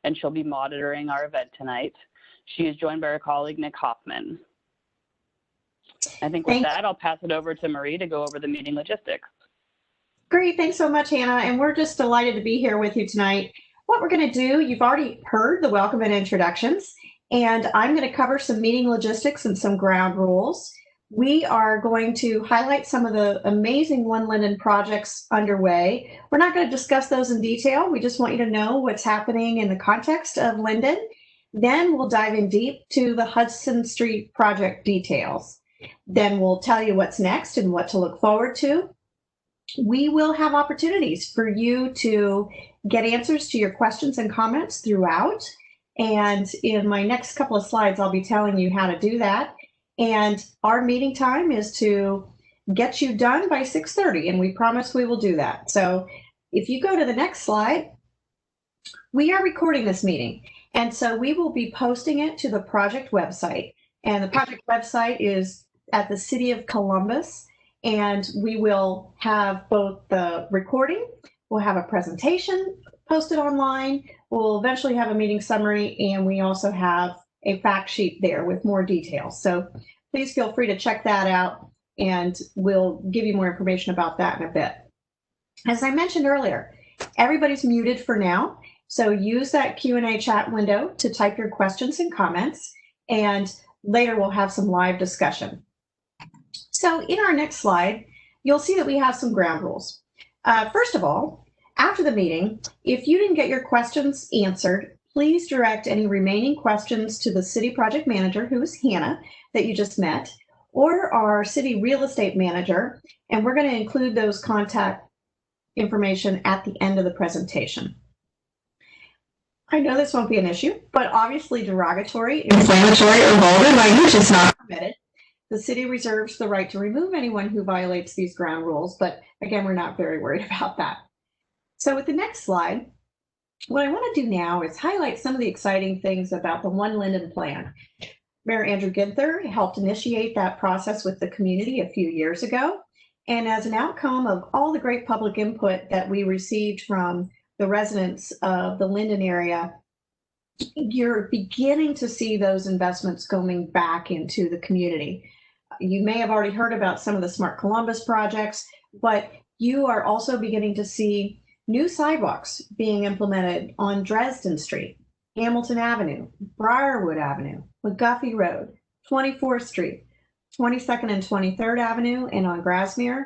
and she'll be monitoring our event tonight. She is joined by her colleague, Nick Hoffman. I think with that, I'll pass it over to Marie to go over the meeting logistics. Great, thanks so much, Hannah, and we're just delighted to be here with you tonight. What we're going to do, you've already heard the welcome and introductions, and I'm going to cover some meeting logistics and some ground rules. We are going to highlight some of the amazing One Linden projects underway. We're not going to discuss those in detail. We just want you to know what's happening in the context of Linden. Then we'll dive in deep to the Hudson Street project details. Then we'll tell you what's next and what to look forward to. We will have opportunities for you to get answers to your questions and comments throughout. And in my next couple of slides, I'll be telling you how to do that. And our meeting time is to get you done by 6:30, and we promise we will do that. So if you go to the next slide, we are recording this meeting. And so we will be posting it to the project website. And the project website is at the City of Columbus. And we will have both the recording, we'll have a presentation posted online, we'll eventually have a meeting summary, and we also have a fact sheet there with more details. So please feel free to check that out, and we'll give you more information about that in a bit. As I mentioned earlier, everybody's muted for now, so use that Q&A chat window to type your questions and comments, and later we'll have some live discussion. So in our next slide, you'll see that we have some ground rules. First of all, after the meeting, if you didn't get your questions answered, please direct any remaining questions to the city project manager, who is Hannah, that you just met, or our city real estate manager, and we're going to include those contact information at the end of the presentation. I know this won't be an issue, but obviously derogatory, inflammatory, or vulgar language is not permitted. The city reserves the right to remove anyone who violates these ground rules, but again, we're not very worried about that. So with the next slide, what I want to do now is highlight some of the exciting things about the One Linden plan. Mayor Andrew Ginther helped initiate that process with the community a few years ago. And as an outcome of all the great public input that we received from the residents of the Linden area, you're beginning to see those investments coming back into the community. You may have already heard about some of the Smart Columbus projects, but you are also beginning to see new sidewalks being implemented on Dresden Street, Hamilton Avenue, Briarwood Avenue, McGuffey Road, 24th Street, 22nd and 23rd Avenue, and on Grasmere.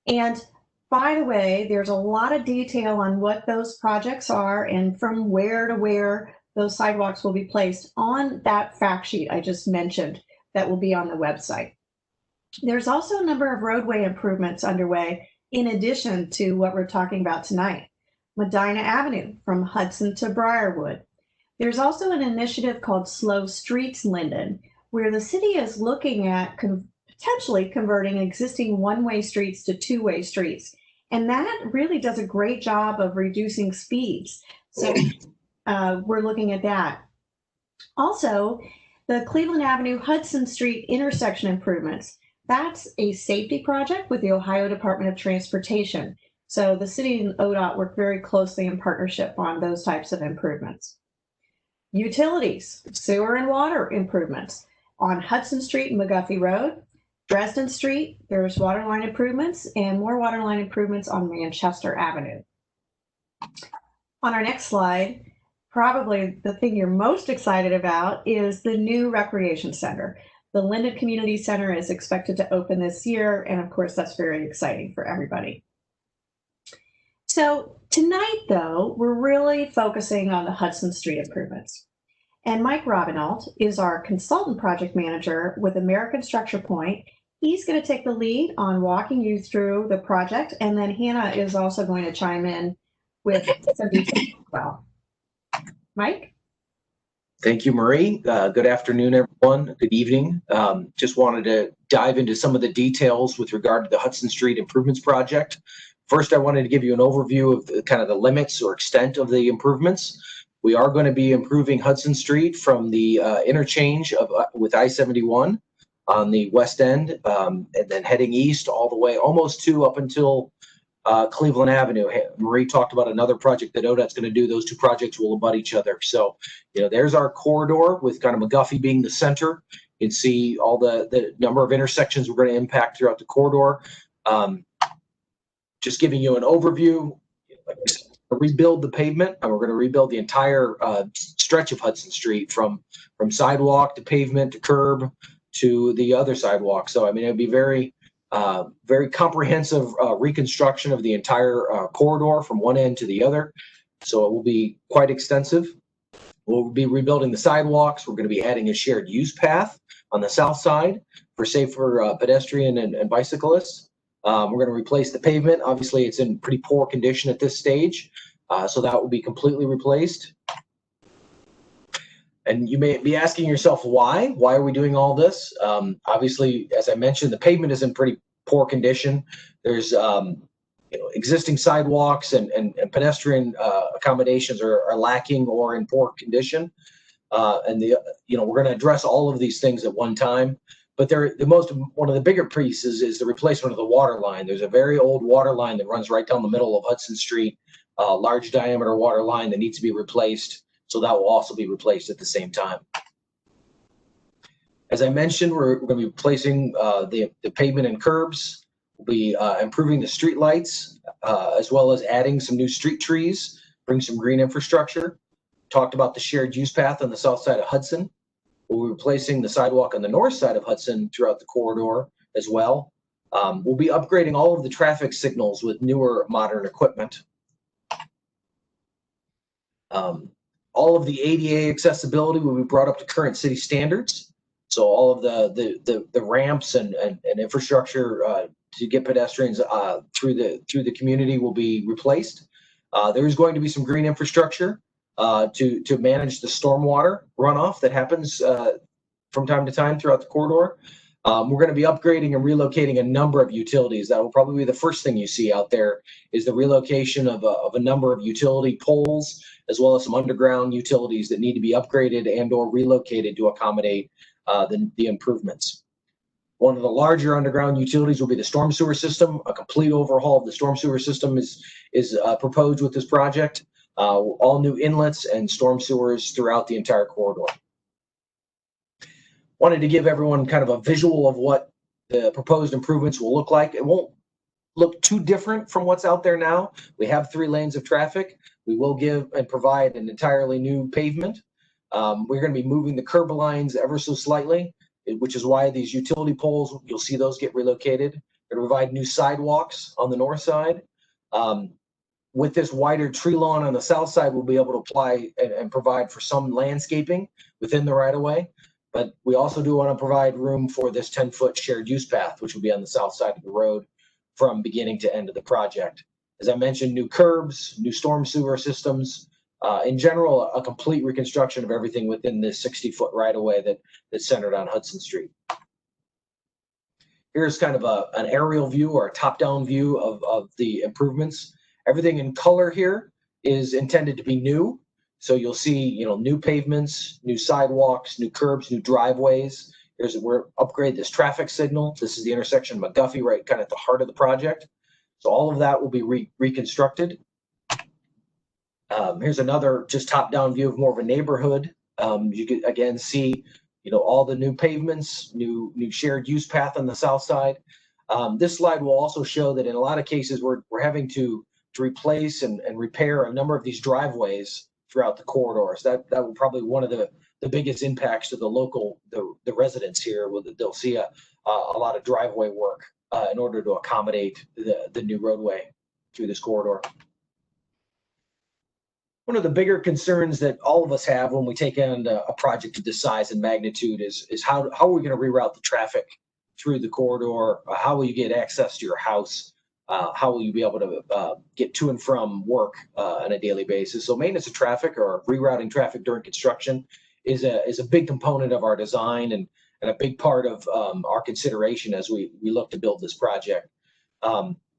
And by the way, there's a lot of detail on what those projects are and from where to where those sidewalks will be placed on that fact sheet I just mentioned that will be on the website. There's also a number of roadway improvements underway in addition to what we're talking about tonight. Medina Avenue from Hudson to Briarwood. There's also an initiative called Slow Streets Linden, where the city is looking at potentially converting existing one-way streets to two-way streets. And that really does a great job of reducing speeds. So we're looking at that. Also, the Cleveland Avenue Hudson Street intersection improvements. That's a safety project with the Ohio Department of Transportation. So the city and ODOT work very closely in partnership on those types of improvements. Utilities, sewer and water improvements on Hudson Street and McGuffey Road. Dresden Street, there's water line improvements and more water line improvements on Manchester Avenue. On our next slide, probably the thing you're most excited about is the new recreation center. The Linden Community Center is expected to open this year, and of course, that's very exciting for everybody. So tonight, though, we're really focusing on the Hudson Street improvements. And Mike Robinault is our consultant project manager with American Structure Point. He's going to take the lead on walking you through the project, and then Hannah is also going to chime in with some details as well. Mike? Thank you, Marie. Good afternoon, everyone. Good evening. Just wanted to dive into some of the details with regard to the Hudson Street Improvements Project. First, I wanted to give you an overview of the limits or extent of the improvements. We are going to be improving Hudson Street from the interchange with I-71 on the west end, and then heading east all the way almost to up until Cleveland Avenue. Marie talked about another project that ODOT's going to do. Those two projects will abut each other. So, there's our corridor with kind of McGuffey being the center. You can see all the number of intersections we're going to impact throughout the corridor. Just giving you an overview. Rebuild the pavement, and we're going to rebuild the entire stretch of Hudson Street from sidewalk to pavement to curb to the other sidewalk. So, I mean, it'd be very comprehensive reconstruction of the entire corridor from one end to the other. So it will be quite extensive. We'll be rebuilding the sidewalks. We're going to be adding a shared use path on the south side for safer pedestrian and bicyclists. We're going to replace the pavement. Obviously, it's in pretty poor condition at this stage, so that will be completely replaced. And you may be asking yourself, why? Why are we doing all this? Obviously, as I mentioned, the pavement is in pretty poor condition. There's existing sidewalks and pedestrian accommodations are lacking or in poor condition. And we're going to address all of these things at one time. But one of the bigger pieces is the replacement of the water line. There's a very old water line that runs right down the middle of Hudson Street, large diameter water line that needs to be replaced. So that will also be replaced at the same time. As I mentioned, we're going to be replacing the pavement and curbs. We'll be improving the street lights, as well as adding some new street trees, bring some green infrastructure. Talked about the shared use path on the south side of Hudson. We'll be replacing the sidewalk on the north side of Hudson throughout the corridor as well. We'll be upgrading all of the traffic signals with newer modern equipment. All of the ADA accessibility will be brought up to current city standards. So all of the ramps and infrastructure to get pedestrians through the community will be replaced. There is going to be some green infrastructure to manage the stormwater runoff that happens from time to time throughout the corridor. We're going to be upgrading and relocating a number of utilities. That will probably be the first thing you see out there, is the relocation of a number of utility poles, as well as some underground utilities that need to be upgraded and or relocated to accommodate the improvements. One of the larger underground utilities will be the storm sewer system. A complete overhaul of the storm sewer system is proposed with this project. All new inlets and storm sewers throughout the entire corridor. Wanted to give everyone kind of a visual of what the proposed improvements will look like. It won't look too different from what's out there now. We have 3 lanes of traffic. We will give and provide an entirely new pavement. We're going to be moving the curb lines ever so slightly, which is why these utility poles, you'll see those get relocated. We're going to provide new sidewalks on the north side. With this wider tree lawn on the south side, we'll be able to apply and provide for some landscaping within the right-of-way. But we also do want to provide room for this 10-foot shared use path, which will be on the south side of the road from beginning to end of the project. As I mentioned, new curbs, new storm sewer systems, in general, a complete reconstruction of everything within this 60-foot right-of-way that's centered on Hudson Street. Here's kind of an aerial view or a top-down view of the improvements. Everything in color here is intended to be new. So you'll see, new pavements, new sidewalks, new curbs, new driveways. We're upgrade this traffic signal. This is the intersection of McGuffey, right kind of at the heart of the project. So all of that will be reconstructed. Here's another just top-down view of more of a neighborhood. You can again see, all the new pavements, new shared use path on the south side. This slide will also show that in a lot of cases we're having to replace and repair a number of these driveways throughout the corridors. That will probably one of the biggest impacts to the residents here. They'll see a lot of driveway work in order to accommodate the new roadway through this corridor. One of the bigger concerns that all of us have when we take on a project of this size and magnitude is how are we going to reroute the traffic through the corridor? How will you get access to your house? How will you be able to get to and from work on a daily basis? So maintenance of traffic or rerouting traffic during construction is a big component of our design and a big part of our consideration as we look to build this project.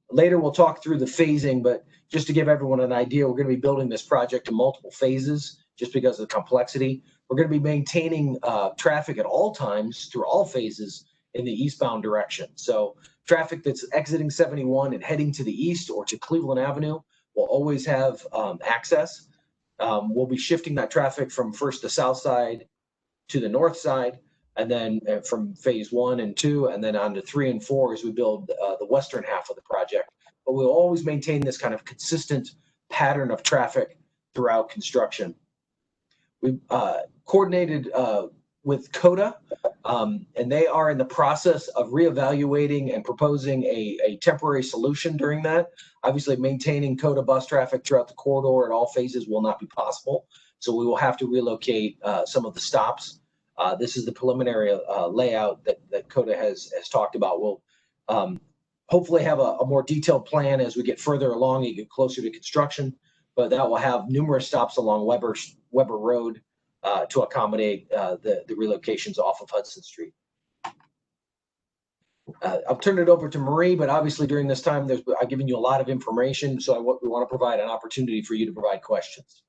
Later, we'll talk through the phasing, but just to give everyone an idea, we're going to be building this project in multiple phases just because of the complexity. We're going to be maintaining traffic at all times through all phases in the eastbound direction. So traffic that's exiting 71 and heading to the east or to Cleveland Avenue will always have access. We'll be shifting that traffic from first the south side to the north side, and then from phase 1 and 2, and then on to 3 and 4 as we build the western half of the project. But we'll always maintain this kind of consistent pattern of traffic throughout construction. We coordinated with CODA, and they are in the process of reevaluating and proposing a temporary solution during that. Obviously, maintaining CODA bus traffic throughout the corridor at all phases will not be possible, so we will have to relocate some of the stops. This is the preliminary layout that CODA has talked about. We'll hopefully have a more detailed plan as we get further along and get closer to construction, but that will have numerous stops along Weber Road to accommodate the relocations off of Hudson Street. I'll turn it over to Marie, but obviously during this time, I've given you a lot of information, so we want to provide an opportunity for you to provide questions.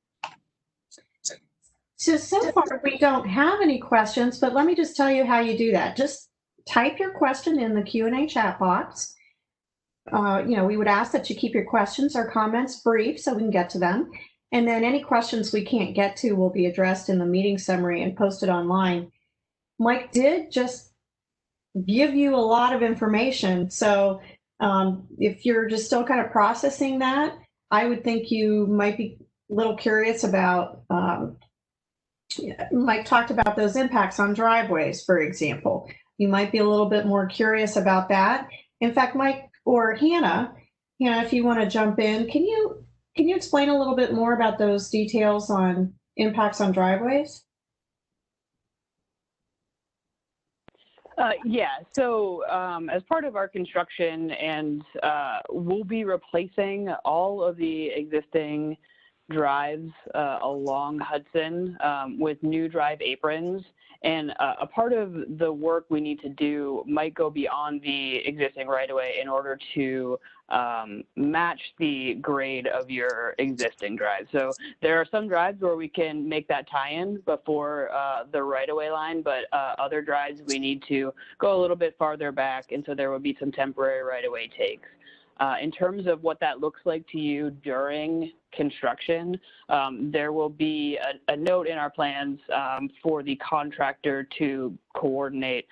So far we don't have any questions, but let me just tell you how you do that. Just type your question in the Q&A chat box. We would ask that you keep your questions or comments brief so we can get to them. And then any questions we can't get to will be addressed in the meeting summary and posted online. Mike did just give you a lot of information. So if you're just still kind of processing that, I would think you might be a little curious about, Mike talked about those impacts on driveways, for example. You might be a little bit more curious about that. In fact, Mike or Hannah, if you want to jump in, can you explain a little bit more about those details on impacts on driveways? Yeah, so as part of our construction, and we'll be replacing all of the existing drives along Hudson with new drive aprons. And a part of the work we need to do might go beyond the existing right-of-way in order to match the grade of your existing drive. So there are some drives where we can make that tie-in before the right-of-way line, but other drives we need to go a little bit farther back, and so there will be some temporary right-of-way takes. In terms of what that looks like to you during construction, there will be a note in our plans for the contractor to coordinate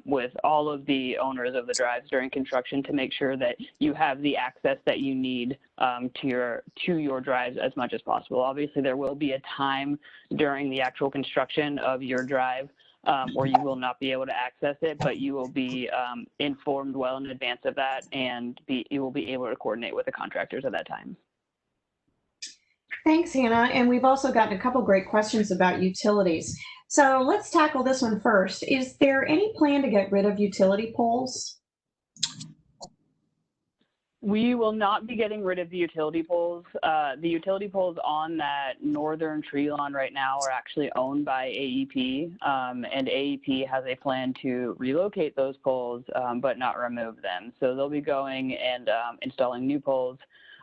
with all of the owners of the drives during construction to make sure that you have the access that you need to your drives as much as possible. Obviously, there will be a time during the actual construction of your drive or you will not be able to access it, but you will be informed well in advance of that, and you will be able to coordinate with the contractors at that time. Thanks, Hannah. And we've also gotten a couple great questions about utilities. So let's tackle this one first. Is there any plan to get rid of utility poles? We will not be getting rid of the utility poles. The utility poles on that northern tree lawn right now are actually owned by AEP, and AEP has a plan to relocate those poles, but not remove them. So they'll be going and installing new poles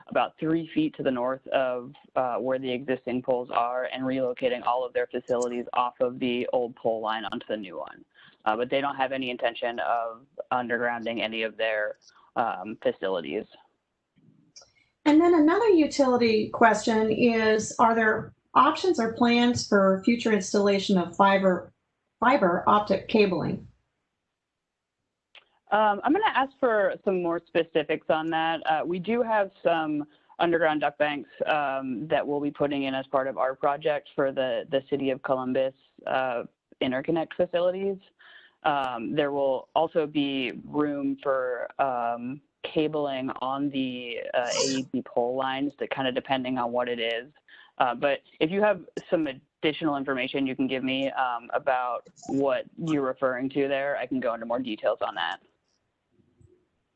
about 3 feet to the north of where the existing poles are, and relocating all of their facilities off of the old pole line onto the new one. But they don't have any intention of undergrounding any of their facilities. And then another utility question is, are there options or plans for future installation of fiber optic cabling? I'm going to ask for some more specifics on that. We do have some underground duct banks that we'll be putting in as part of our project for the City of Columbus interconnect facilities. There will also be room for cabling on the AEP pole lines, that kind of depending on what it is. But if you have some additional information you can give me about what you're referring to there, I can go into more details on that.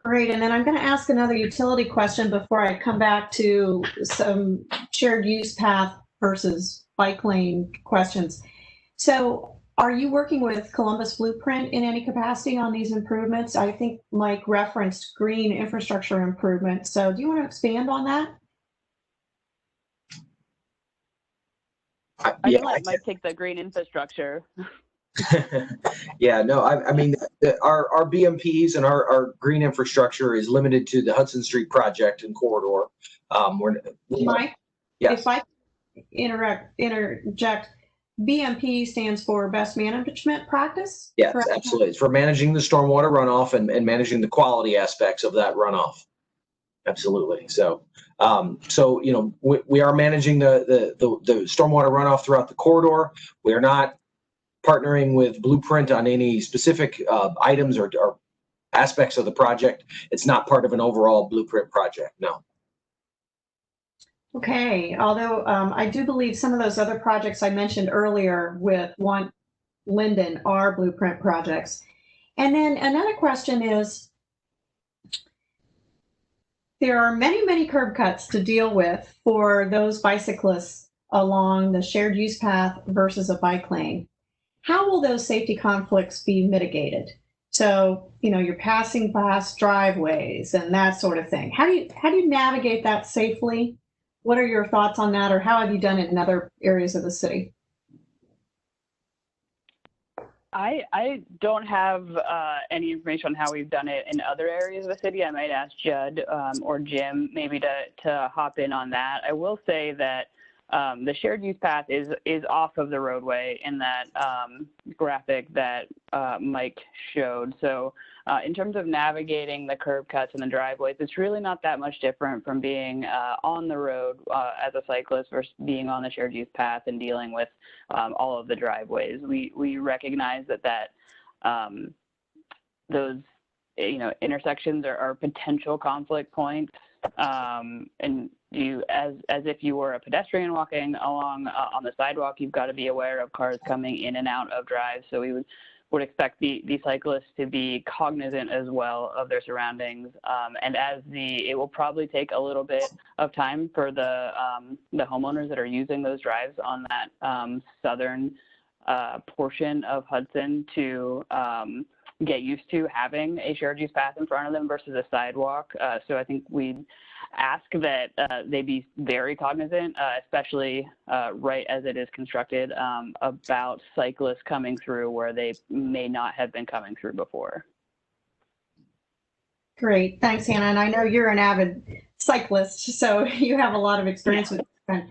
Great. And then I'm going to ask another utility question before I come back to some shared use path versus bike lane questions. So are you working with Columbus Blueprint in any capacity on these improvements? I think Mike referenced green infrastructure improvement. So do you want to expand on that? I can let Mike take the green infrastructure. Yeah, no, I mean, our BMPs and our green infrastructure is limited to the Hudson Street project and corridor. Mike, Yes. if I interject, BMP stands for Best Management Practice? Yes, correct? absolutely. It's for managing the stormwater runoff and managing the quality aspects of that runoff. Absolutely. So, we are managing the stormwater runoff throughout the corridor. We are not partnering with Blueprint on any specific items or aspects of the project. It's not part of an overall Blueprint project. No. Okay, although I do believe some of those other projects I mentioned earlier with Linden are Blueprint projects. And then another question is, there are many, many curb cuts to deal with for those bicyclists along the shared use path versus a bike lane. How will those safety conflicts be mitigated? So, you're passing past driveways and that sort of thing. How do you navigate that safely? What are your thoughts on that, or how have you done it in other areas of the city? I don't have any information on how we've done it in other areas of the city. I might ask Judd or Jim maybe to hop in on that. I will say that the shared use path is off of the roadway in that graphic that Mike showed. So in terms of navigating the curb cuts and the driveways, it's really not that much different from being on the road as a cyclist versus being on the shared use path and dealing with all of the driveways. We recognize that those intersections are potential conflict points, and you as if you were a pedestrian walking along on the sidewalk, you've got to be aware of cars coming in and out of drives. So we would expect the cyclists to be cognizant as well of their surroundings. And it will probably take a little bit of time for the homeowners that are using those drives on that southern portion of Hudson to get used to having a shared use path in front of them versus a sidewalk. So I think we'd ask that they be very cognizant, especially right as it is constructed, about cyclists coming through where they may not have been coming through before. Great, thanks, Hannah. And I know you're an avid cyclist, so you have a lot of experience with it.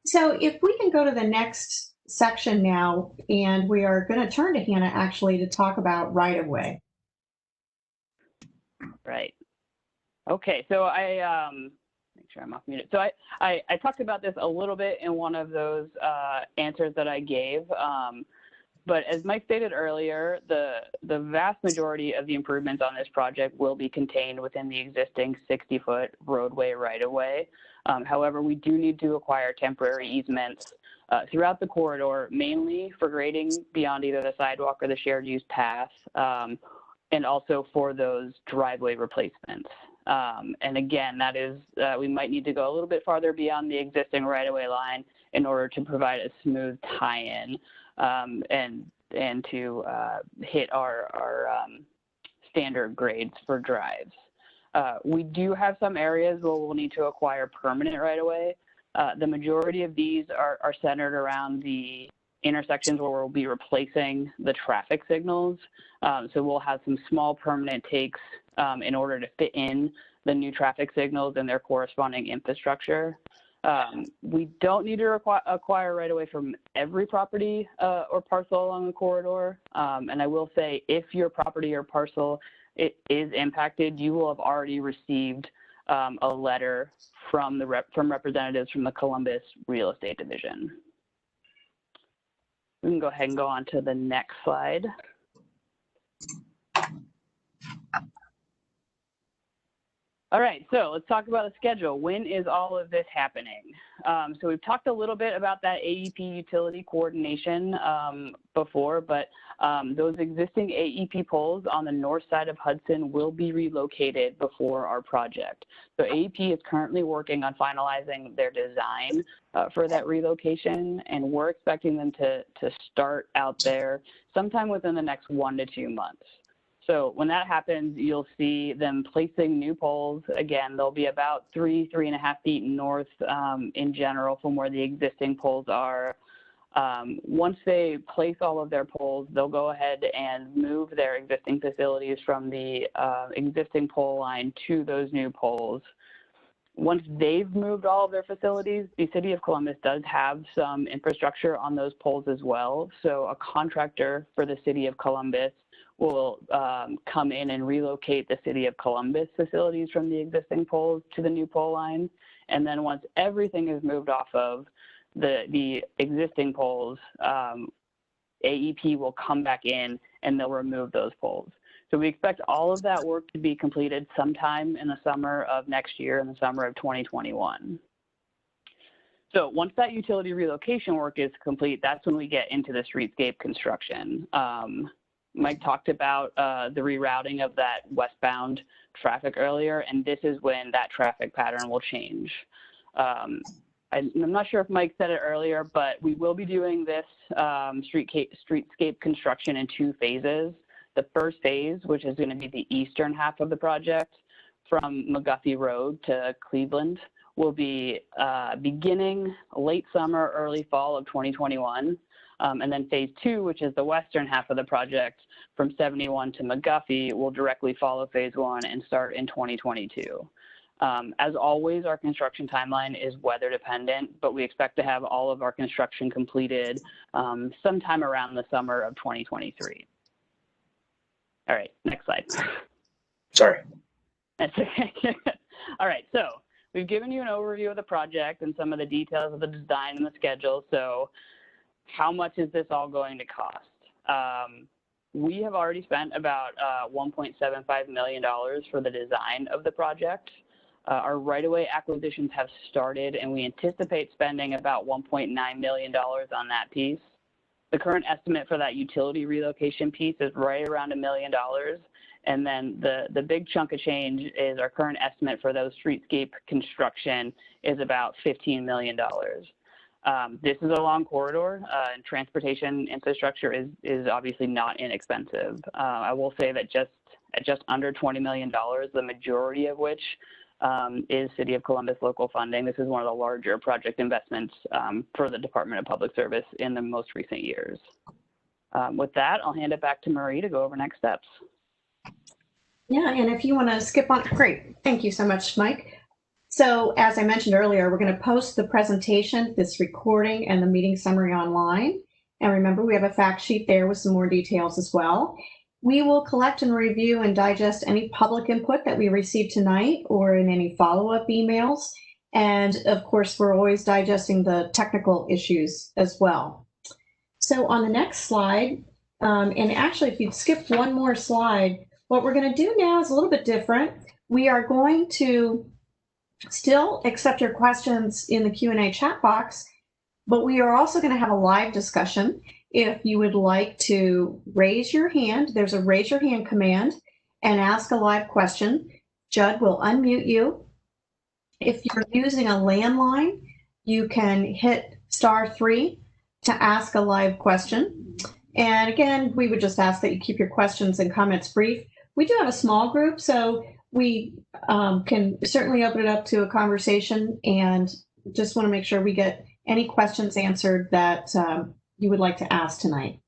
So if we can go to the next section now, and we are going to turn to Hannah actually to talk about right-of-way. Right. Okay, so make sure I'm off mute. So I talked about this a little bit in one of those answers that I gave, but as Mike stated earlier, the vast majority of the improvements on this project will be contained within the existing 60-foot roadway right-of-way. However, we do need to acquire temporary easements throughout the corridor, mainly for grading beyond either the sidewalk or the shared use path, and also for those driveway replacements. And again, that is, we might need to go a little bit farther beyond the existing right-of-way line in order to provide a smooth tie-in and to hit our standard grades for drives. We do have some areas where we'll need to acquire permanent right-of-way. The majority of these are centered around the intersections where we'll be replacing the traffic signals. So we'll have some small permanent takes in order to fit in the new traffic signals and their corresponding infrastructure. We don't need to acquire right-of-way from every property or parcel along the corridor. And I will say, if your property or parcel is impacted, you will have already received a letter from representatives from the Columbus Real Estate Division. We can go ahead and go on to the next slide. All right, so let's talk about the schedule. When is all of this happening? So we've talked a little bit about that AEP utility coordination before, but those existing AEP poles on the north side of Hudson will be relocated before our project. So AEP is currently working on finalizing their design for that relocation, and we're expecting them to start out there sometime within the next 1 to 2 months. So when that happens, you'll see them placing new poles. Again, they'll be about 3.5 feet north in general from where the existing poles are. Once they place all of their poles, they'll go ahead and move their existing facilities from the existing pole line to those new poles. Once they've moved all of their facilities, the City of Columbus does have some infrastructure on those poles as well. So a contractor for the City of Columbus will come in and relocate the City of Columbus facilities from the existing poles to the new pole line. And then once everything is moved off of the existing poles, AEP will come back in and they'll remove those poles. So we expect all of that work to be completed sometime in the summer of next year, in the summer of 2021. So once that utility relocation work is complete, that's when we get into the streetscape construction. Mike talked about the rerouting of that westbound traffic earlier, and this is when that traffic pattern will change. I'm not sure if Mike said it earlier, but we will be doing this streetscape construction in 2 phases. The first phase, which is going to be the eastern half of the project from McGuffey Road to Cleveland, will be beginning late summer, early fall of 2021. And then phase 2, which is the western half of the project from 71 to McGuffey, will directly follow phase 1 and start in 2022. As always, our construction timeline is weather dependent, but we expect to have all of our construction completed sometime around the summer of 2023. All right, next slide. Sorry. That's okay. All right, so we've given you an overview of the project and some of the details of the design and the schedule. So how much is this all going to cost? We have already spent about $1.75 million for the design of the project. Our right-of-way acquisitions have started, and we anticipate spending about $1.9 million on that piece. The current estimate for that utility relocation piece is right around $1 million. And then the big chunk of change is our current estimate for those streetscape construction is about $15 million. This is a long corridor, and transportation infrastructure is obviously not inexpensive. I will say that at just under $20 million, the majority of which is City of Columbus local funding. This is one of the larger project investments for the Department of Public Service in the most recent years. With that, I'll hand it back to Marie to go over next steps. Yeah, and if you want to skip on, great. Thank you so much, Mike. So as I mentioned earlier, we're going to post the presentation, this recording, and the meeting summary online. And remember, we have a fact sheet there with some more details as well. We will collect and review and digest any public input that we receive tonight or in any follow-up emails. And of course, we're always digesting the technical issues as well. So on the next slide, and actually if you'd skip one more slide, what we're going to do now is a little bit different. We are going to still accept your questions in the Q&A chat box, but we are also going to have a live discussion. If you would like to raise your hand, there's a raise your hand command and ask a live question. Judd will unmute you. If you're using a landline, you can hit *3 to ask a live question. And again, we would just ask that you keep your questions and comments brief. We do have a small group, so we can certainly open it up to a conversation, and just want to make sure we get any questions answered that you would like to ask tonight.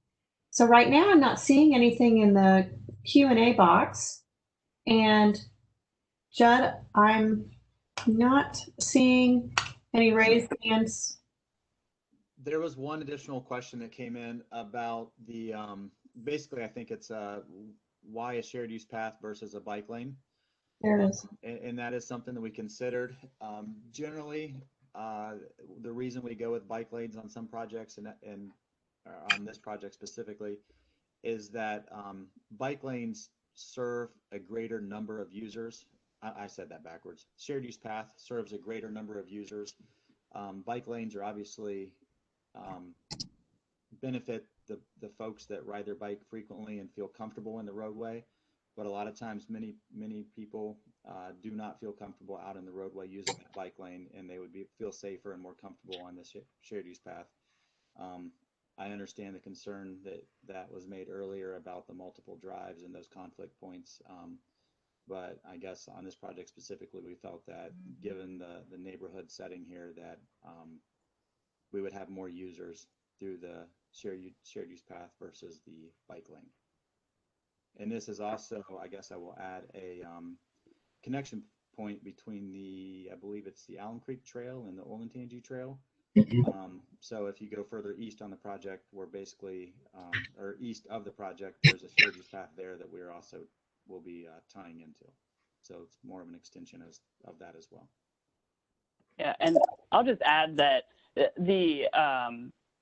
So right now I'm not seeing anything in the Q&A box, and Judd, I'm not seeing any raised hands. There was one additional question that came in about the, basically I think it's why a shared use path versus a bike lane. There it is. And that is something that we considered. Generally, the reason we go with bike lanes on some projects and on this project specifically is that bike lanes serve a greater number of users. I said that backwards. Shared use path serves a greater number of users. Bike lanes are obviously benefit the folks that ride their bike frequently and feel comfortable in the roadway. But a lot of times, many people do not feel comfortable out in the roadway using that bike lane, and they would feel safer and more comfortable on this shared use path. I understand the concern that was made earlier about the multiple drives and those conflict points, but I guess on this project specifically, we felt that given the neighborhood setting here, that we would have more users through the shared use path versus the bike lane. And this is also, I guess I will add a connection point between I believe it's the Allen Creek Trail and the Olentangy Trail. So if you go further east on the project, we're basically, or east of the project, there's a shared use path there that we're also will be tying into. So it's more of an extension of that as well. Yeah, and I'll just add that the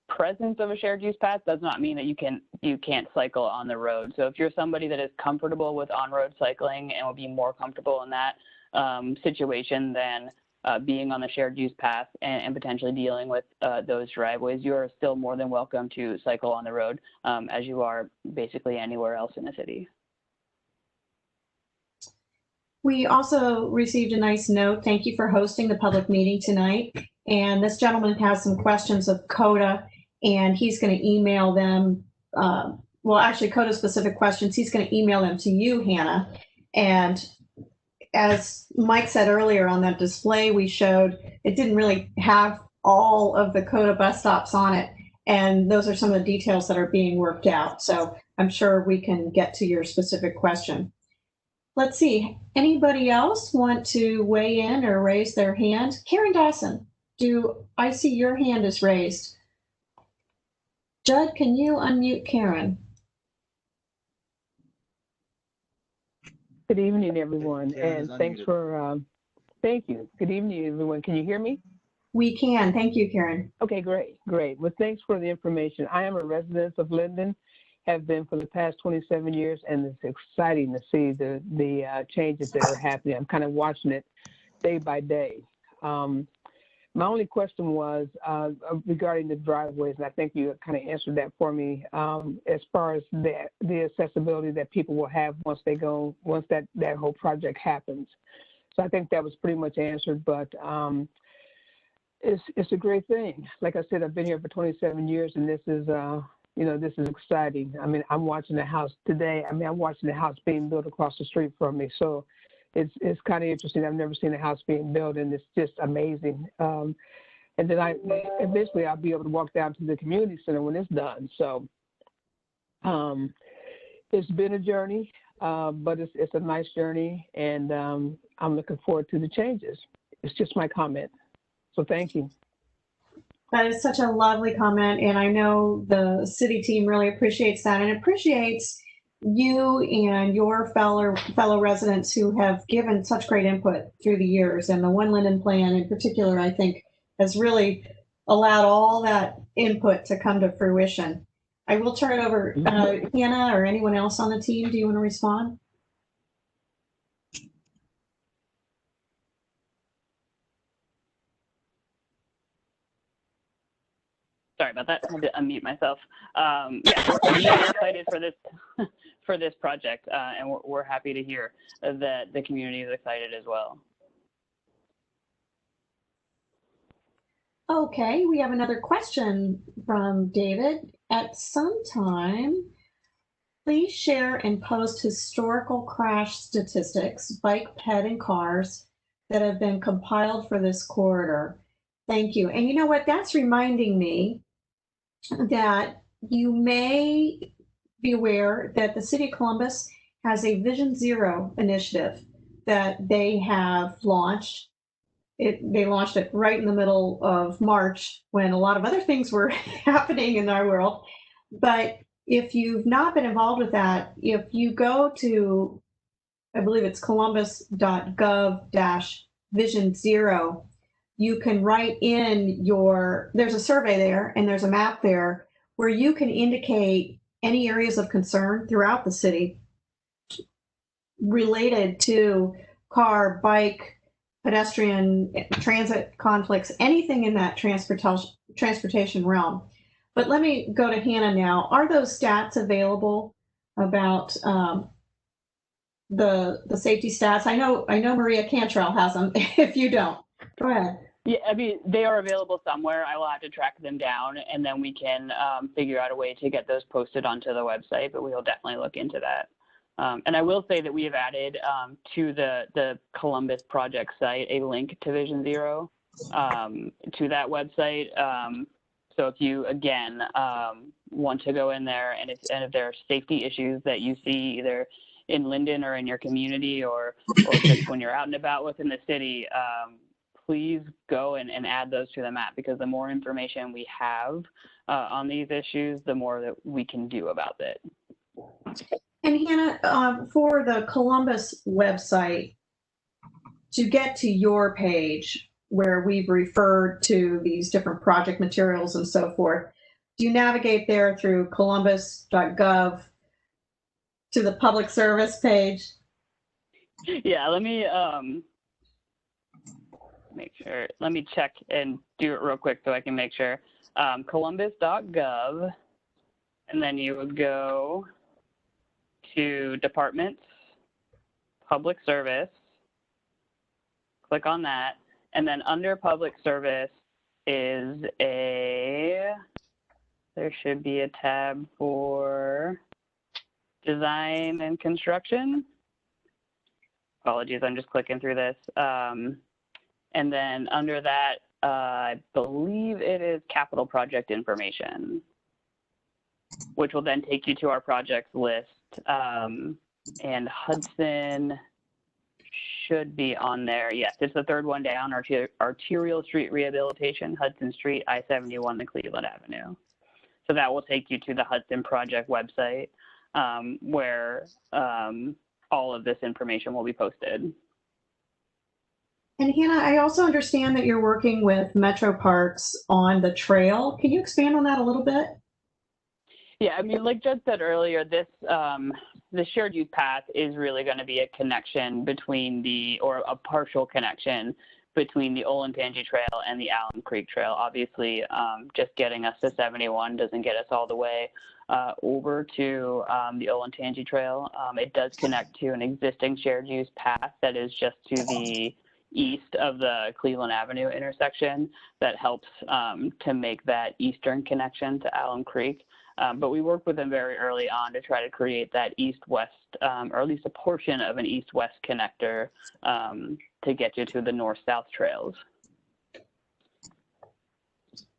presence of a shared use path does not mean that you can't cycle on the road. So if you're somebody that is comfortable with on-road cycling and will be more comfortable in that situation than being on the shared use path and potentially dealing with those driveways, you are still more than welcome to cycle on the road as you are basically anywhere else in the city. We also received a nice note. Thank you for hosting the public meeting tonight. And this gentleman has some questions of CODA, and he's going to email them. Well, actually, CODA specific questions, he's going to email them to you, Hannah. And as Mike said earlier on that display we showed, it didn't really have all of the CODA bus stops on it. And those are some of the details that are being worked out. So I'm sure we can get to your specific question. Let's see, anybody else want to weigh in or raise their hand? Karen Dawson, I see your hand is raised. Judd, can you unmute Karen? Good evening, everyone, Karen and is thanks unmuted. for, thank you. Good evening, everyone. Can you hear me? We can, thank you, Karen. Okay, great. Well, thanks for the information. I am a resident of Linden, have been for the past 27 years, and it's exciting to see the changes that are happening. I'm kind of watching it day by day. My only question was regarding the driveways, and I think you kind of answered that for me, as far as the accessibility that people will have once that whole project happens. So I think that was pretty much answered, but it's a great thing. Like I said, I've been here for 27 years, and this is this is exciting. I mean, I'm watching the house today. I mean, I'm watching the house being built across the street from me. So it's kind of interesting. I've never seen a house being built, and it's just amazing. And then eventually I'll be able to walk down to the community center when it's done. So it's been a journey, but it's a nice journey, and I'm looking forward to the changes. It's just my comment. So thank you. That is such a lovely comment, and I know the city team really appreciates that and appreciates you and your fellow residents who have given such great input through the years. And the One Linden Plan in particular, I think, has really allowed all that input to come to fruition. I will turn it over, Hannah or anyone else on the team. Do you want to respond? Sorry about that. I had to unmute myself. Yeah, we're really excited for this project, and we're happy to hear that the community is excited as well. Okay, we have another question from David. At some time, please share and post historical crash statistics, bike, ped, and cars that have been compiled for this corridor. Thank you. And you know what? That's reminding me that you may be aware that the City of Columbus has a Vision Zero initiative that they have launched. They launched it right in the middle of March when a lot of other things were happening in our world. But if you've not been involved with that, if you go to, I believe it's columbus.gov/Vision Zero, you can write in there's a survey there and there's a map there where you can indicate any areas of concern throughout the city related to car, bike, pedestrian, transit conflicts, anything in that transportation realm. But let me go to Hannah now. Are those stats available about the safety stats? I know Maria Cantrell has them. If you don't, go ahead. Yeah, I mean, they are available somewhere. I will have to track them down, and then we can figure out a way to get those posted onto the website, but we will definitely look into that. And I will say that we have added to the Columbus project site a link to Vision Zero to that website. So if you, again, want to go in there and if there are safety issues that you see either in Linden or in your community or just when you're out and about within the city, please go and add those to the map, because the more information we have on these issues, the more that we can do about it. And Hannah, for the Columbus website, to get to your page where we've referred to these different project materials and so forth, do you navigate there through columbus.gov to the public service page? Yeah, let me make sure. Let me check and do it real quick so I can make sure. Columbus.gov, and then you would go to Departments, Public Service, click on that, and then under Public Service is there should be a tab for Design and Construction. Apologies, I'm just clicking through this. And then under that, I believe it is capital project information, which will then take you to our projects list. And Hudson should be on there. Yes, it's the third one down, Arterial Street Rehabilitation, Hudson Street, I-71 to Cleveland Avenue. So that will take you to the Hudson project website, where all of this information will be posted. And Hannah, I also understand that you're working with Metro Parks on the trail. Can you expand on that a little bit? Yeah, I mean, like Judd said earlier, this the shared use path is really going to be a connection between or a partial connection between the Olentangy Trail and the Alum Creek Trail. Obviously, just getting us to 71 doesn't get us all the way over to the Olentangy Trail. It does connect to an existing shared use path that is just to the east of the Cleveland Avenue intersection that helps to make that eastern connection to Alum Creek. But we worked with them very early on to try to create that east-west, or at least a portion of an east-west connector to get you to the north-south trails.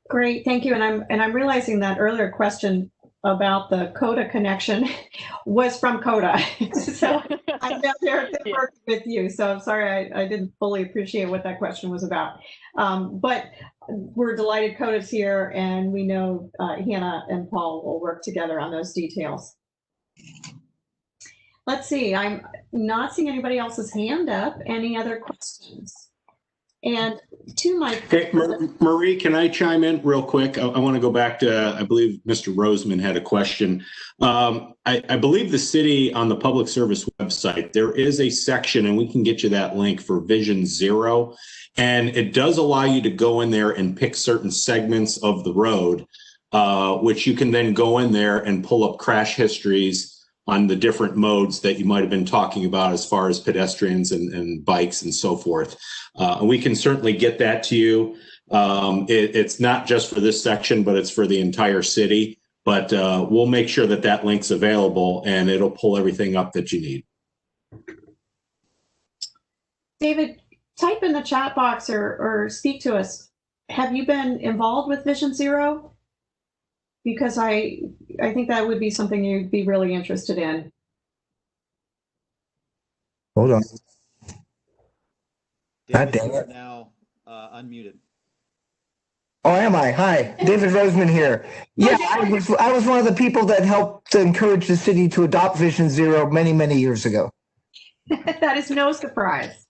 Great, thank you. And I'm realizing that earlier question about the CODA connection was from CODA. So I'm down there working with you. So I'm sorry I didn't fully appreciate what that question was about. But we're delighted CODA's here, and we know Hannah and Paul will work together on those details. Let's see, I'm not seeing anybody else's hand up. Any other questions? And to my— Okay, Marie, can I chime in real quick? I want to go back to, I believe Mr. Roseman had a question. I believe the city on the public service website, there is a section, and we can get you that link, for Vision Zero. And it does allow you to go in there and pick certain segments of the road, which you can then go in there and pull up crash histories on the different modes that you might have been talking about as far as pedestrians and bikes and so forth. And we can certainly get that to you. It's not just for this section, but it's for the entire city. But we'll make sure that that link's available, and it'll pull everything up that you need. David, type in the chat box or speak to us. Have you been involved with Vision Zero? Because I think that would be something you'd be really interested in. Hold on. God David, dang you are it. now unmuted. Oh, am I? Hi, David Roseman here. Yeah, I was one of the people that helped encourage the city to adopt Vision Zero many, many years ago. That is no surprise.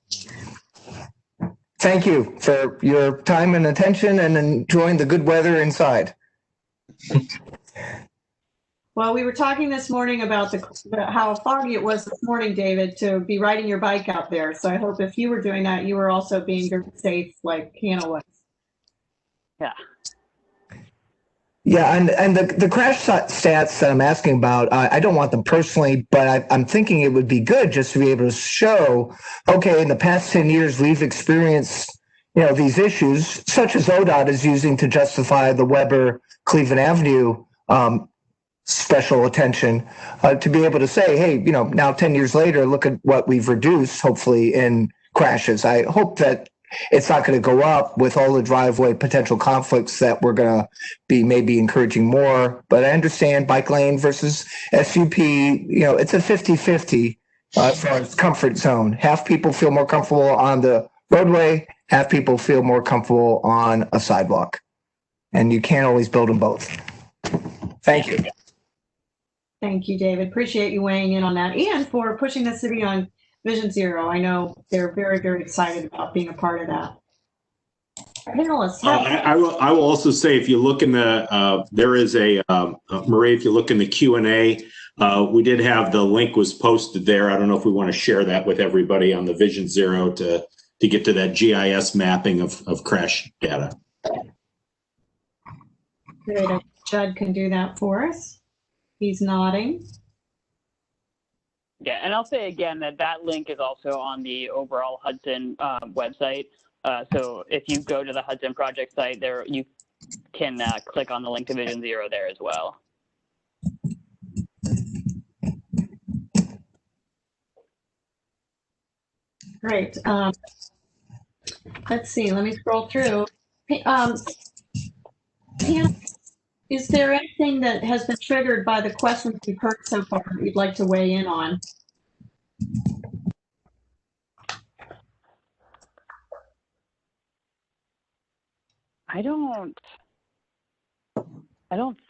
Thank you for your time and attention and enjoying the good weather inside. Well, we were talking this morning about how foggy it was this morning, David, to be riding your bike out there. So I hope if you were doing that, you were also being very safe like Hannah was. Yeah. Yeah, and the crash stats that I'm asking about, I don't want them personally, but I'm thinking it would be good just to be able to show, okay, in the past 10 years, we've experienced, these issues, such as ODOT is using to justify the Weber Cleveland Avenue special attention, to be able to say, hey, now 10 years later, look at what we've reduced, hopefully, in crashes. I hope that it's not going to go up with all the driveway potential conflicts that we're going to be maybe encouraging more. But I understand bike lane versus SUP, it's a 50-50 as far as comfort zone. Half people feel more comfortable on the roadway, half people feel more comfortable on a sidewalk. And you can't always build them both. Thank you. Thank you, David. Appreciate you weighing in on that and for pushing the city on Vision Zero. I know they're very, very excited about being a part of that. Panelists, I will also say, if you look in the, there is a, Marie, if you look in the Q&A, we did have the link was posted there. I don't know if we want to share that with everybody on the Vision Zero to get to that GIS mapping of crash data. Great. Judd can do that for us. He's nodding. Yeah, and I'll say again that link is also on the overall Hudson website. So if you go to the Hudson project site, there you can click on the link to Vision Zero there as well. Great. Let's see. Let me scroll through. Is there anything that has been triggered by the questions we've heard so far that you'd like to weigh in on? I don't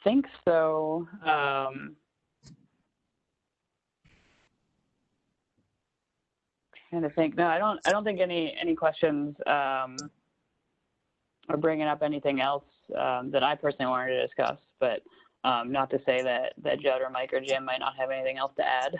think so. Trying to think. No, I don't think any questions are bringing up anything else that I personally wanted to discuss. But not to say that Judd or Mike or Jim might not have anything else to add.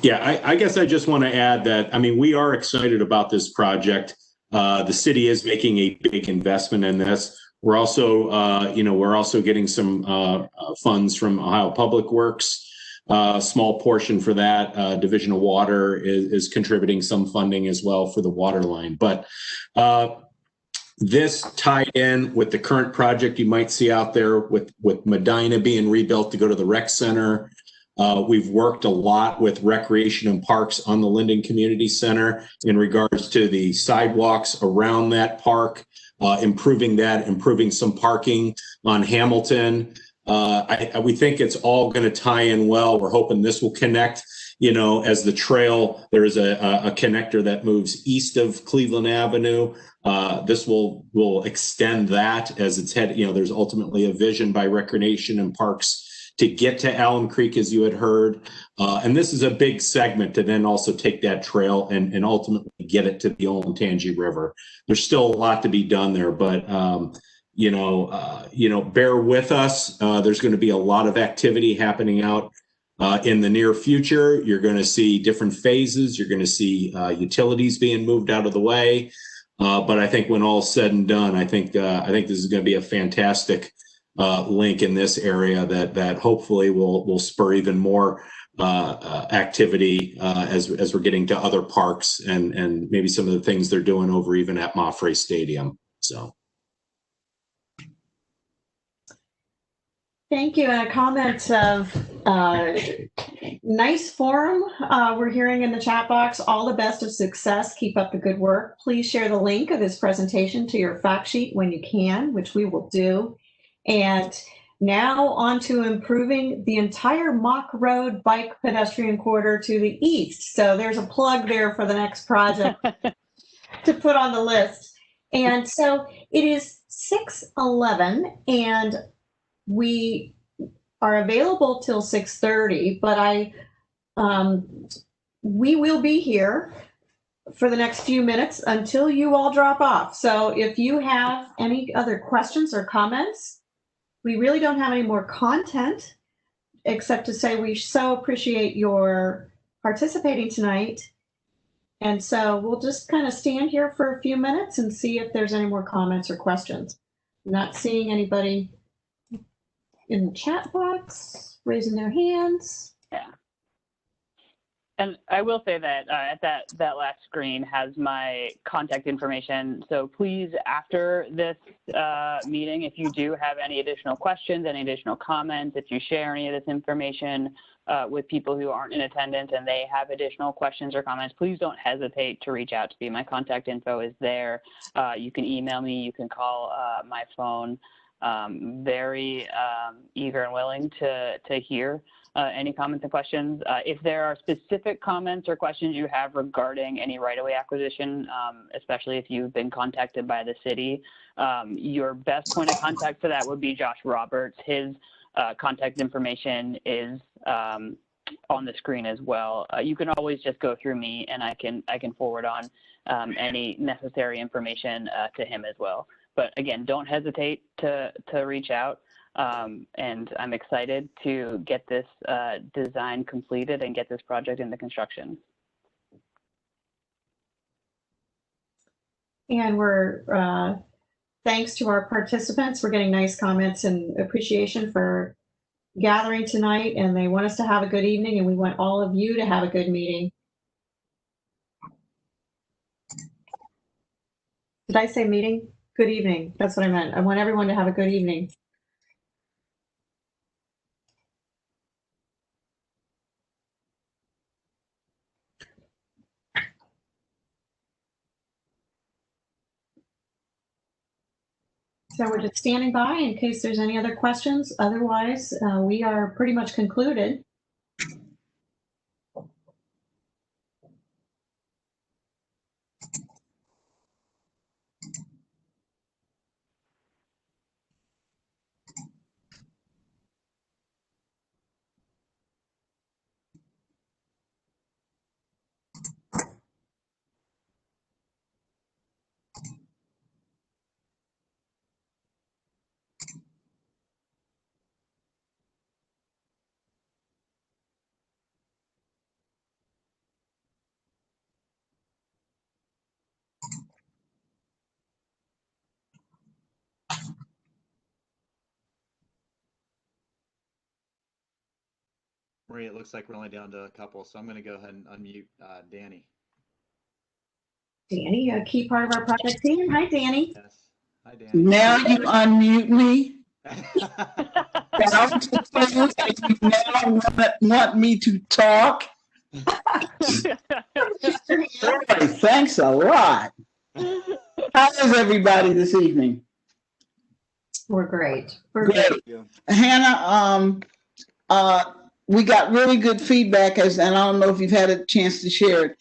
Yeah, I guess I just want to add that, I mean, we are excited about this project. The city is making a big investment in this. We're also, we're also getting some funds from Ohio Public Works. Small portion for that. Division of Water is contributing some funding as well for the water line. But this tied in with the current project you might see out there with Medina being rebuilt to go to the rec center. We've worked a lot with Recreation and Parks on the Linden Community Center in regards to the sidewalks around that park, improving some parking on Hamilton. We think it's all going to tie in well. We're hoping this will connect, as the trail, there is a connector that moves east of Cleveland Avenue. This will extend that as it's headed, there's ultimately a vision by Recreation and Parks to get to Alum Creek, as you had heard. And this is a big segment to then also take that trail and ultimately get it to the Olentangy River. There's still a lot to be done there, but, bear with us. There's going to be a lot of activity happening out in the near future. You're going to see different phases. You're going to see utilities being moved out of the way. But I think when all's said and done, I think this is going to be a fantastic link in this area that hopefully will spur even more activity as we're getting to other parks and maybe some of the things they're doing over even at Moffrey Stadium. So. Thank you. And a comment of nice forum. We're hearing in the chat box, all the best of success. Keep up the good work. Please share the link of this presentation to your fact sheet when you can, which we will do. And now on to improving the entire Mock Road bike pedestrian corridor to the east. So there's a plug there for the next project to put on the list. And so it is 6:11 and we are available till 6:30, but we will be here for the next few minutes until you all drop off. So if you have any other questions or comments, we really don't have any more content except to say we so appreciate your participating tonight. And so we'll just kind of stand here for a few minutes and see if there's any more comments or questions. I'm not seeing anybody in the chat box raising their hands. Yeah. And I will say that at that last screen has my contact information. So please, after this meeting, if you do have any additional questions, any additional comments, if you share any of this information with people who aren't in attendance and they have additional questions or comments, please don't hesitate to reach out to me. My contact info is there. You can email me, you can call my phone. Very eager and willing to hear any comments and questions. If there are specific comments or questions you have regarding any right-of-way acquisition, especially if you've been contacted by the city, your best point of contact for that would be Josh Roberts. His contact information is on the screen as well. You can always just go through me, and I can forward on any necessary information to him as well. But again, don't hesitate to reach out. And I'm excited to get this design completed and get this project into construction. And we're, thanks to our participants, we're getting nice comments and appreciation for gathering tonight, and they want us to have a good evening, and we want all of you to have a good meeting. Did I say meeting? Good evening. That's what I meant. I want everyone to have a good evening. So we're just standing by in case there's any other questions. Otherwise, we are pretty much concluded. Marie, it looks like we're only down to a couple, so I'm going to go ahead and unmute Danny. Danny, a key part of our project team. Hi, Danny. Yes. Hi, Danny. Now you unmute me. You now want me to talk. Thanks a lot. How is everybody this evening? We're great. We're Great. great. Hannah, we got really good feedback, and I don't know if you've had a chance to share it,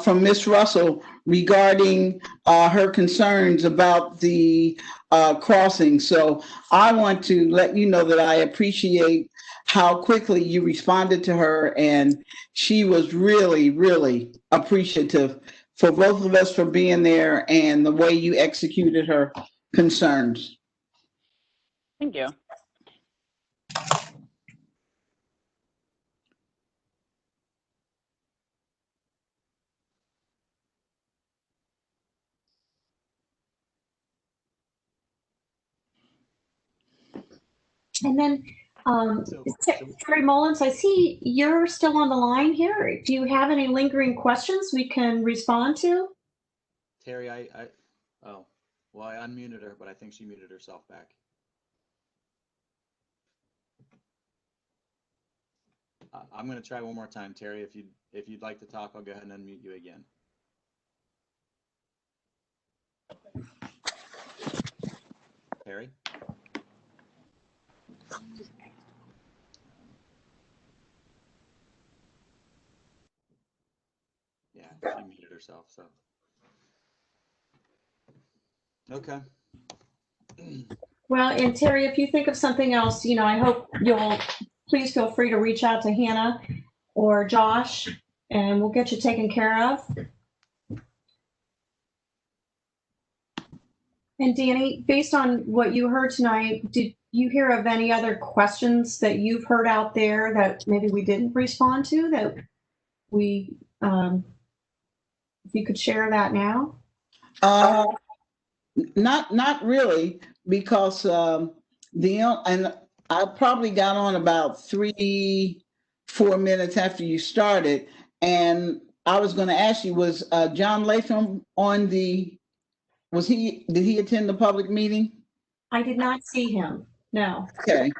from Miss Russell regarding her concerns about the crossing. So I want to let you know that I appreciate how quickly you responded to her, and she was really, really appreciative for both of us for being there and the way you executed her concerns. Thank you. And then, Terry Mullins, I see you're still on the line here. Do you have any lingering questions we can respond to? Terry, oh, well, I unmuted her, but I think she muted herself back. I'm going to try one more time, Terry. If you'd like to talk, I'll go ahead and unmute you again. Terry? Yeah, she muted herself, so. Okay. Well, and Terry, if you think of something else, I hope you'll please feel free to reach out to Hannah or Josh, and we'll get you taken care of. And Danny, based on what you heard tonight, did you hear of any other questions that you've heard out there that maybe we didn't respond to that we, if you could share that now? Not really, because and I probably got on about 3-4 minutes after you started, And I was going to ask you, was John Latham on the, did he attend the public meeting? I did not see him. No. Okay.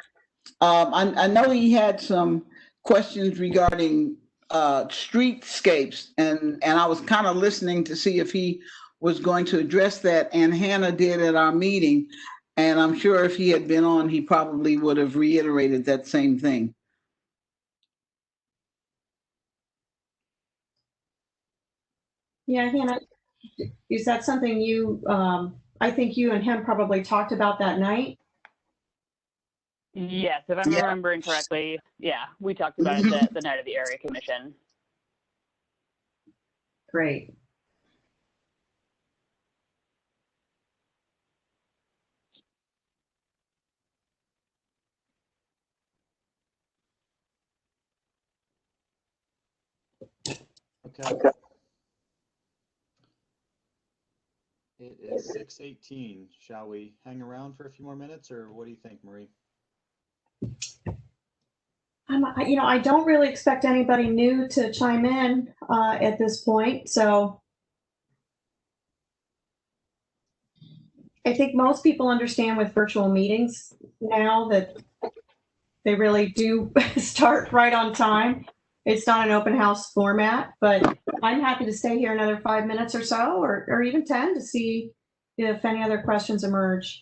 I know he had some questions regarding streetscapes, and I was kind of listening to see if he was going to address that, and Hannah did at our meeting. And I'm sure if he had been on, he probably would have reiterated that same thing. Yeah, Hannah, is that something you, I think you and him probably talked about that night? Yes, if I'm remembering correctly, yeah, we talked about it the night of the area commission. Great. Okay. It is 6:18. Shall we hang around for a few more minutes, or what do you think, Marie? I don't really expect anybody new to chime in at this point. So I think most people understand with virtual meetings now that they really do start right on time. It's not an open house format, but I'm happy to stay here another 5 minutes or so, or even 10 to see if any other questions emerge.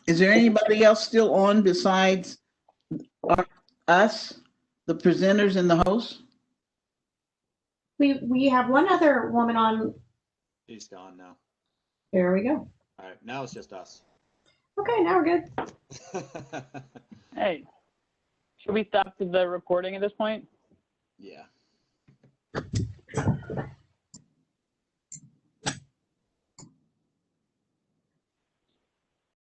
Is there anybody else still on besides us, the presenters and the hosts? We have one other woman on. She's gone now. There we go. All right, now it's just us. Okay, now we're good. Hey, should we stop the recording at this point? Yeah.